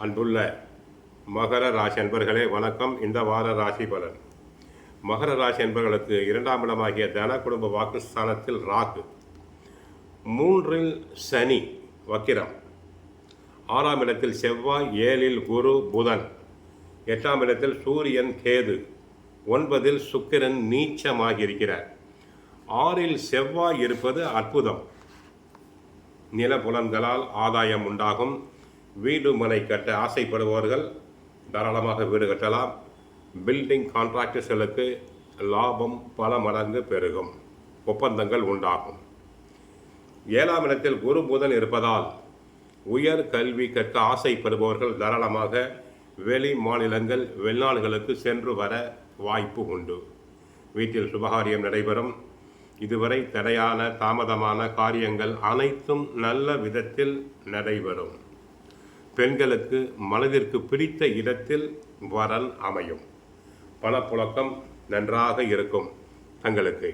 அன்புள்ள மகர ராசி அன்பர்களே வணக்கம். இந்த வார ராசி பலன். மகர ராசி அன்பர்களுக்கு 2ஆம் இடமாகிய தன குடும்ப வாக்குஸ்தானத்தில் ராகு, 3இல் சனி வக்கிரம், 6ஆம் இடத்தில் செவ்வாய், 7இல் குரு புதன், 8ஆம் இடத்தில் சூரியன் கேது, 9இல் சுக்கிரன் நீச்சமாகியிருக்கிறார். 6இல் செவ்வாய் இருப்பது அற்புதம். நிலப்புலன்களால் ஆதாயம் உண்டாகும். வீடு மனை கட்ட ஆசைப்படுபவர்கள் தாராளமாக வீடு கட்டலாம். பில்டிங் கான்ட்ராக்டர்ஸ்களுக்கு லாபம் பல மடங்கு பெருகும். ஒப்பந்தங்கள் உண்டாகும். 7ஆம் இடத்தில் குரு புதன் இருப்பதால் உயர் கல்வி கற்க ஆசைப்படுபவர்கள் தாராளமாக வெளி மாநிலங்கள் வெளிநாடுகளுக்கு சென்று வர வாய்ப்பு உண்டு. வீட்டில் சுபகாரியம் நடைபெறும். இதுவரை தடையான தாமதமான காரியங்கள் அனைத்தும் நல்ல விதத்தில் நடைபெறும். பெண்களுக்கு மனதிற்கு பிடித்த இடத்தில் வரன் அமையும். பணப்புழக்கம் நன்றாக இருக்கும் தங்களுக்கு.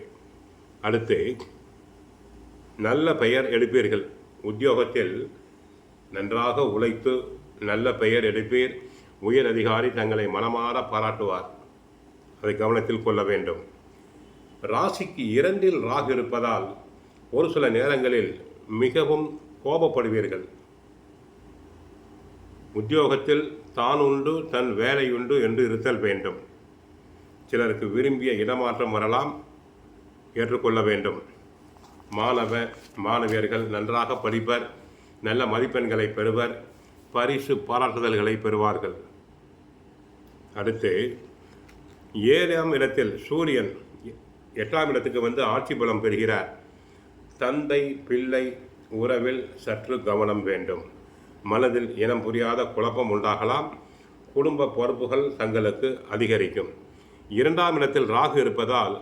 அடுத்து நல்ல பெயர் எடுப்பீர்கள். உத்தியோகத்தில் நன்றாக உழைத்து நல்ல பெயர் எடுப்பீர். உயர் அதிகாரி தங்களை மனமாற பாராட்டுவார். அதை கவனத்தில் கொள்ள வேண்டும். ராசிக்கு 2இல் ராகு இருப்பதால் ஒரு சில நேரங்களில் மிகவும் கோபப்படுவீர்கள். உத்தியோகத்தில் தான் உண்டு தன் வேலையுண்டு என்று இருத்தல் வேண்டும். சிலருக்கு விரும்பிய இடமாற்றம் வரலாம், ஏற்றுக்கொள்ள வேண்டும். மாணவியர்கள் நன்றாக படிப்பர், நல்ல மதிப்பெண்களை பெறுவர், பரிசு பாராட்டுதல்களை பெறுவார்கள். அடுத்து 7ஆம் இடத்தில் சூரியன் 8ஆம் இடத்துக்கு வந்து ஆட்சி பலம் பெறுகிறார். தந்தை பிள்ளை உறவில் சற்று கவனம் வேண்டும். மனதில் இனம் புரியாத குழப்பம் உண்டாகலாம். குடும்ப பொறுப்புகள் தங்களுக்கு அதிகரிக்கும். 2ஆம் இடத்தில் ராகு இருப்பதால்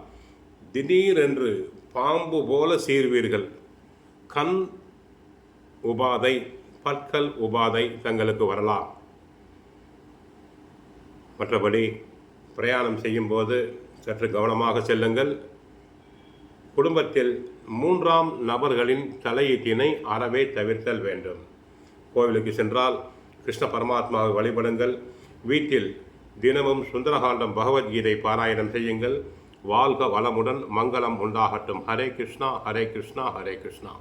திடீரென்று பாம்பு போல சீர்வீர்கள். கண் உபாதை, பற்கள் உபாதை தங்களுக்கு வரலாம். மற்றபடி பிரயாணம் செய்யும்போது சற்று கவனமாக செல்லுங்கள். குடும்பத்தில் 3ஆம் நபர்களின் தலையீட்டினை அறவே தவிர்த்தல் வேண்டும். கோவிலுக்கு சென்றால் கிருஷ்ண பரமாத்மாவை வழிபடுங்கள். வீட்டில் தினமும் சுந்தரகாண்டம் பகவத்கீதை பாராயணம் செய்யுங்கள். வாழ்க வளமுடன், மங்களம் உண்டாகட்டும். ஹரே கிருஷ்ணா, ஹரே கிருஷ்ணா, ஹரே கிருஷ்ணா.